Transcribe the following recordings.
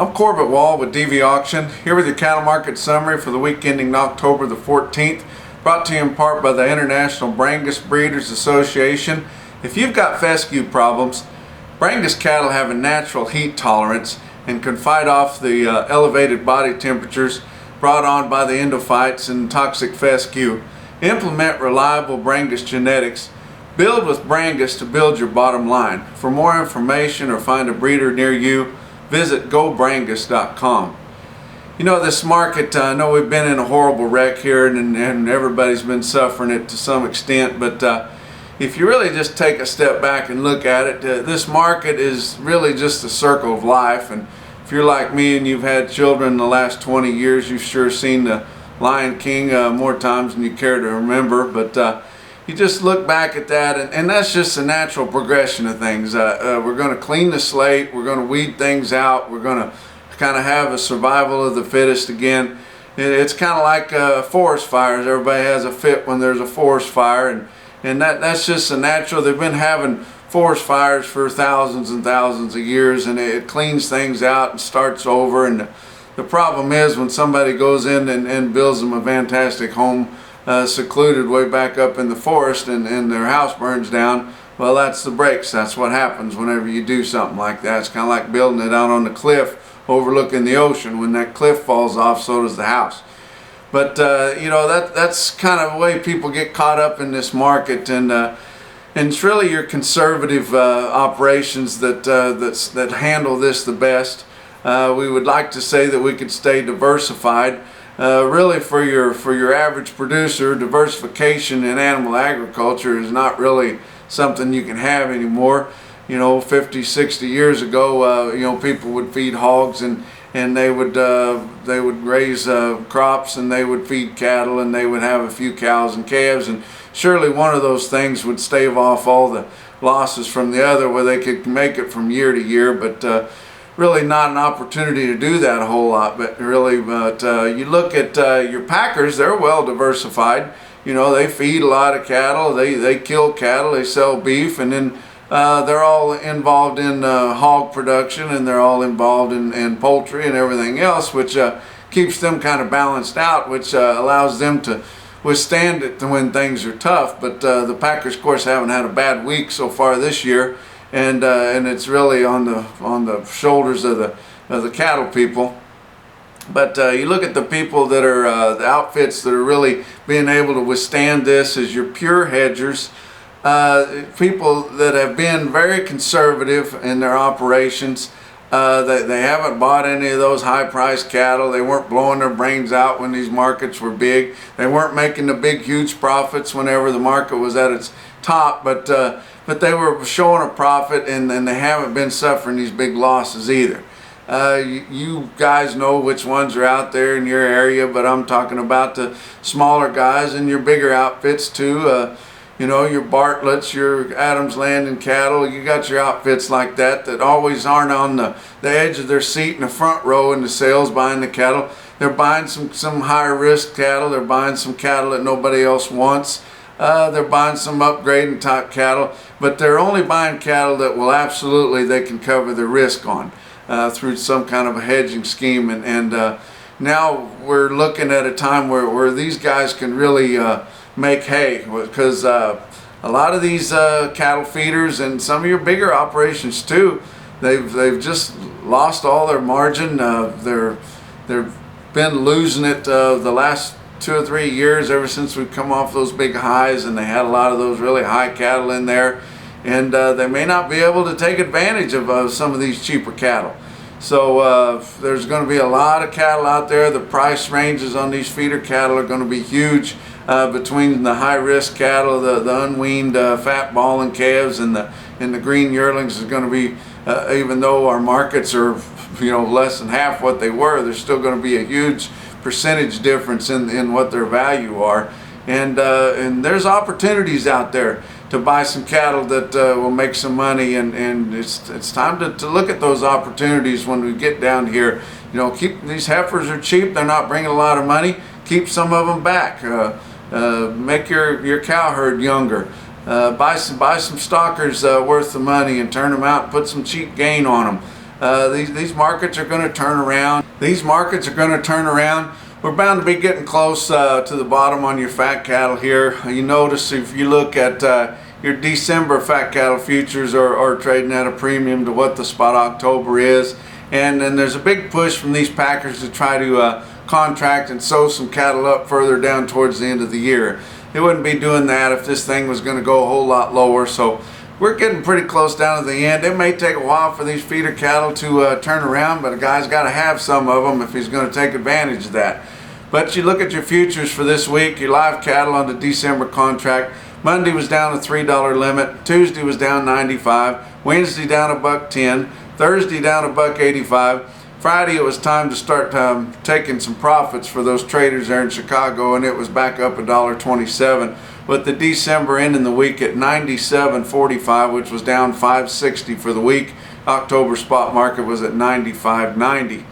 I'm Corbett Wall with DV Auction, here with your cattle market summary for the week ending October the 14th, brought to you in part by the International Brangus Breeders Association. If you've got fescue problems, Brangus cattle have a natural heat tolerance and can fight off the elevated body temperatures brought on by the endophytes and toxic fescue. Implement reliable Brangus genetics. Build with Brangus to build your bottom line. For more information or find a breeder near you, visit gobrangus.com. You know, this market, I know we've been in a horrible wreck here and everybody's been suffering it to some extent, but if you really just take a step back and look at it, this market is really just a circle of life. And if you're like me and you've had children in the last 20 years, you've sure seen the Lion King more times than you care to remember. But you just look back at that, and that's just a natural progression of things. We're going to clean the slate, we're going to weed things out, we're going to kind of have a survival of the fittest again. It's kind of like forest fires. Everybody has a fit when there's a forest fire, and that's just a natural. They've been having forest fires for thousands and thousands of years, and it cleans things out and starts over. And the problem is when somebody goes in and builds them a fantastic home, secluded way back up in the forest, and their house burns down. Well, that's the breaks. That's what happens whenever you do something like that. It's kind of like building it out on the cliff overlooking the ocean. When that cliff falls off, so does the house. But you know, that's kind of the way people get caught up in this market, and it's really your conservative operations that handle this the best. We would like to say that we could stay diversified. Really, for your average producer, diversification in animal agriculture is not really something you can have anymore. You know, 50, 60 years ago, you know, people would feed hogs and they would raise crops, and they would feed cattle, and they would have a few cows and calves, and surely one of those things would stave off all the losses from the other, where they could make it from year to year. But really not an opportunity to do that a whole lot. But you look at your packers, they're well diversified. You know, they feed a lot of cattle, they kill cattle, they sell beef, and then they're all involved in hog production, and they're all involved in poultry and everything else, which keeps them kind of balanced out, which allows them to withstand it when things are tough. But the packers, of course, haven't had a bad week so far this year. And it's really on the shoulders of the cattle people. But you look at the people that are the outfits that are really being able to withstand this is your pure hedgers, people that have been very conservative in their operations. They haven't bought any of those high-priced cattle. They weren't blowing their brains out when these markets were big. They weren't making the big, huge profits whenever the market was at its top. But they were showing a profit, and they haven't been suffering these big losses either. You guys know which ones are out there in your area, but I'm talking about the smaller guys and your bigger outfits too. You know, your Bartlett's, your Adams Landing cattle. You got your outfits like that always aren't on the edge of their seat in the front row in the sales buying the cattle. They're buying some higher risk cattle. They're buying some cattle that nobody else wants. They're buying some upgrading type cattle, but they're only buying cattle that will absolutely, they can cover their risk on through some kind of a hedging scheme. And now we're looking at a time where these guys can really make hay, because a lot of these cattle feeders and some of your bigger operations too, they've just lost all their margin. They've been losing it the last 2 or 3 years, ever since we've come off those big highs, and they had a lot of those really high cattle in there, and they may not be able to take advantage of some of these cheaper cattle. So there's going to be a lot of cattle out there. The price ranges on these feeder cattle are going to be huge, between the high risk cattle, the unweaned fat balling calves, and the green yearlings is going to be, even though our markets are, you know, less than half what they were, there's still going to be a huge percentage difference in what their value are. And there's opportunities out there to buy some cattle that will make some money, and it's time to look at those opportunities when we get down here. You know, keep these heifers are cheap, they're not bringing a lot of money. Keep some of them back. Make your cow herd younger. Buy some stockers worth the money and turn them out and put some cheap gain on them. These markets are going to turn around. These markets are going to turn around. We're bound to be getting close to the bottom on your fat cattle here. You notice if you look at your December fat cattle futures are trading at a premium to what the spot October is. And then there's a big push from these packers to try to contract and sew some cattle up further down towards the end of the year. They wouldn't be doing that if this thing was going to go a whole lot lower. So we're getting pretty close down to the end. It may take a while for these feeder cattle to turn around, but a guy's got to have some of them if he's going to take advantage of that. But you look at your futures for this week, your live cattle on the December contract. Monday was down a $3 limit. Tuesday was down 95. Wednesday down $1.10. Thursday down $1.85. Friday it was time to start taking some profits for those traders there in Chicago, and it was back up $1.27. With the December ending the week at 97.45, which was down 5.60 for the week. October spot market was at 95.90.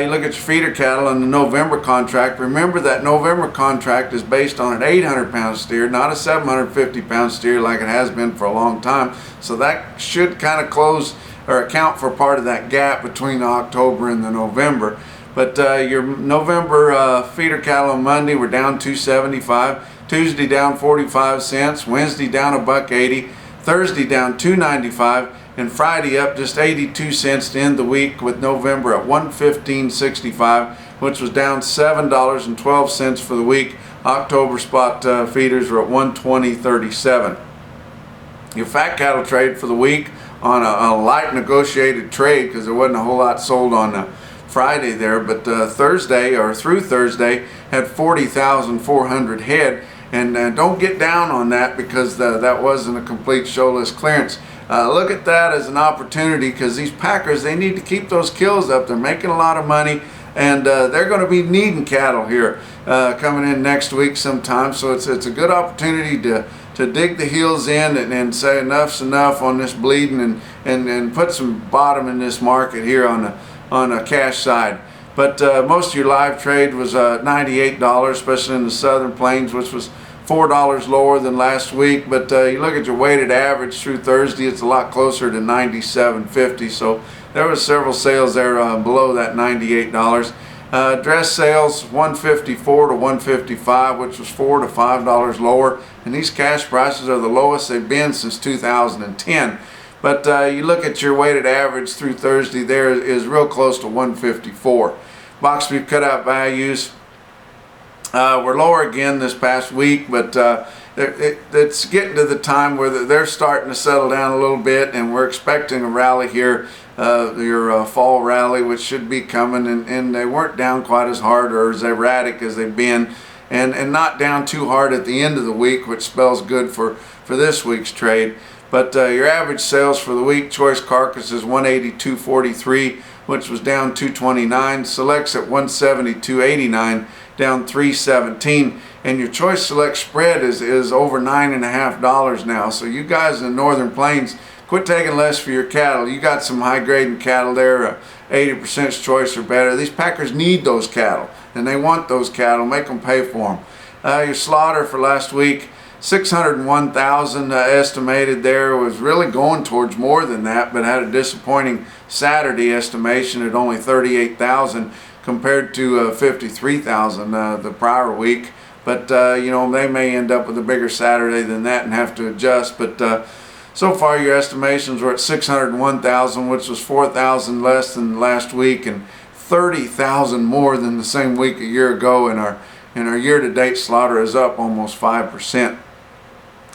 You look at your feeder cattle on the November contract. Remember that November contract is based on an 800-pound steer, not a 750-pound steer like it has been for a long time. So that should kind of close or account for part of that gap between the October and the November. But your November feeder cattle on Monday were down $2.75. Tuesday down 45 cents, Wednesday down $1.80, Thursday down $2.95, and Friday up just 82 cents to end the week, with November at $115.65, which was down $7.12 for the week. October spot feeders were at $120.37. Your fat cattle trade for the week on a light negotiated trade, because there wasn't a whole lot sold on Friday there, but Thursday or through Thursday had 40,400 head. And don't get down on that, because that wasn't a complete showless clearance. Look at that as an opportunity, because these packers, they need to keep those kills up. They're making a lot of money, and they're going to be needing cattle here coming in next week sometime. So it's a good opportunity to dig the heels in and say enough's enough on this bleeding, and put some bottom in this market here on a cash side. But most of your live trade was $98, especially in the Southern Plains, which was $4 lower than last week. But you look at your weighted average through Thursday, it's a lot closer to $97.50. So there was several sales there below that $98. Dress sales $154 to $155, which was $4 to $5 lower. And these cash prices are the lowest they've been since 2010. But you look at your weighted average through Thursday, there is real close to 154. Box beef cutout values were lower again this past week, but it's getting to the time where they're starting to settle down a little bit, and we're expecting a rally here, your fall rally, which should be coming, and they weren't down quite as hard or as erratic as they've been, and not down too hard at the end of the week, which spells good for this week's trade. But your average sales for the week, choice carcasses 182.43, which was down 229. Selects at 172.89, down 317. And your choice select spread is over $9.50 now. So you guys in the Northern Plains, quit taking less for your cattle. You got some high grading cattle there, 80% choice or better. These packers need those cattle, and they want those cattle. Make them pay for them. Your slaughter for last week, 601,000 estimated there. Was really going towards more than that, but had a disappointing Saturday estimation at only 38,000 compared to 53,000 the prior week. But you know, they may end up with a bigger Saturday than that and have to adjust. But so far your estimations were at 601,000, which was 4,000 less than last week and 30,000 more than the same week a year ago. And our year-to-date slaughter is up almost 5%.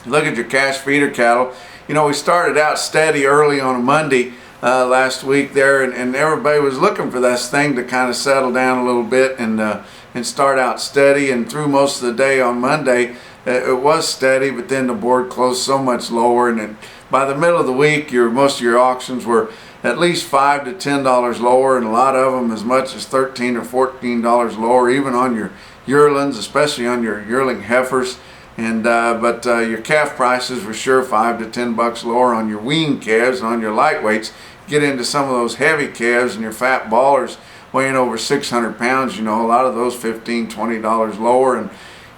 Look at your cash feeder cattle. You know, we started out steady early on a Monday last week there, and everybody was looking for this thing to kind of settle down a little bit and start out steady. And through most of the day on Monday, it was steady, but then the board closed so much lower, and then by the middle of the week, most of your auctions were at least $5 to $10 lower, and a lot of them as much as $13 or $14 lower, even on your yearlings, especially on your yearling heifers. And but your calf prices were sure $5 to $10 lower on your weaned calves and on your lightweights. Get into some of those heavy calves and your fat ballers weighing over 600 pounds, you know, a lot of those $15, $20 lower. And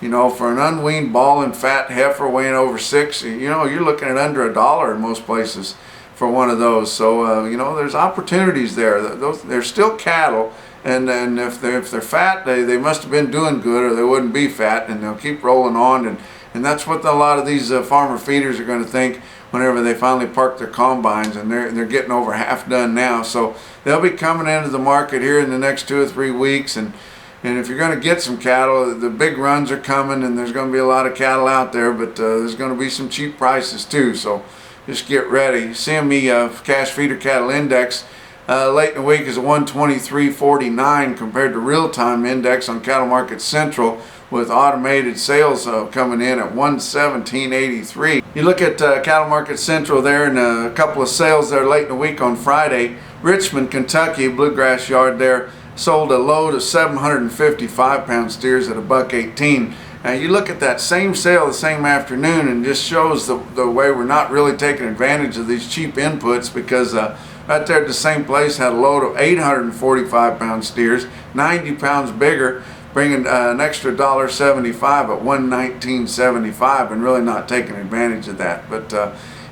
you know, for an unweaned ball and fat heifer weighing over 6, you know, you're looking at under $1 in most places for one of those. So you know, there's opportunities there. They're still cattle, and if they're fat, they must have been doing good, or they wouldn't be fat, and they'll keep rolling on. And that's what a lot of these farmer feeders are going to think whenever they finally park their combines, and they're getting over half done now. So they'll be coming into the market here in the next 2 or 3 weeks, and if you're going to get some cattle, the big runs are coming, and there's going to be a lot of cattle out there, but there's going to be some cheap prices too. So just get ready. CME Cash Feeder Cattle Index late in the week is a 123.49 compared to real-time index on Cattle Market Central, with automated sales coming in at 117.83. You look at Cattle Market Central there, and a couple of sales there late in the week on Friday. Richmond, Kentucky, Bluegrass Yard there, sold a load of 755-pound steers at $1.18. Now you look at that same sale the same afternoon, and just shows the way we're not really taking advantage of these cheap inputs, because right there at the same place had a load of 845-pound steers, 90 pounds bigger, bringing an extra $1.75 at $119.75, and really not taking advantage of that. But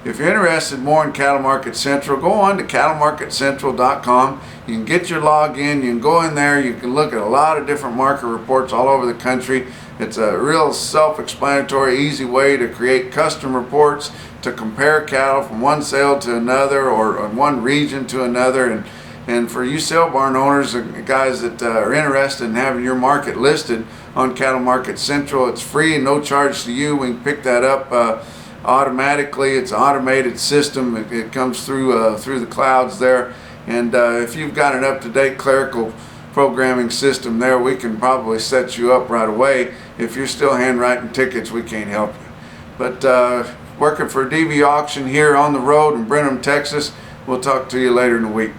if you're interested more in Cattle Market Central, go on to cattlemarketcentral.com. You can get your login, you can go in there, you can look at a lot of different market reports all over the country. It's a real self-explanatory, easy way to create custom reports to compare cattle from one sale to another, or one region to another. And for you sale barn owners, guys that are interested in having your market listed on Cattle Market Central, it's free and no charge to you. We can pick that up automatically. It's an automated system. It comes through the clouds there. And if you've got an up-to-date clerical programming system there, we can probably set you up right away. If you're still handwriting tickets, we can't help you. But working for DV Auction here on the road in Brenham, Texas. We'll talk to you later in the week.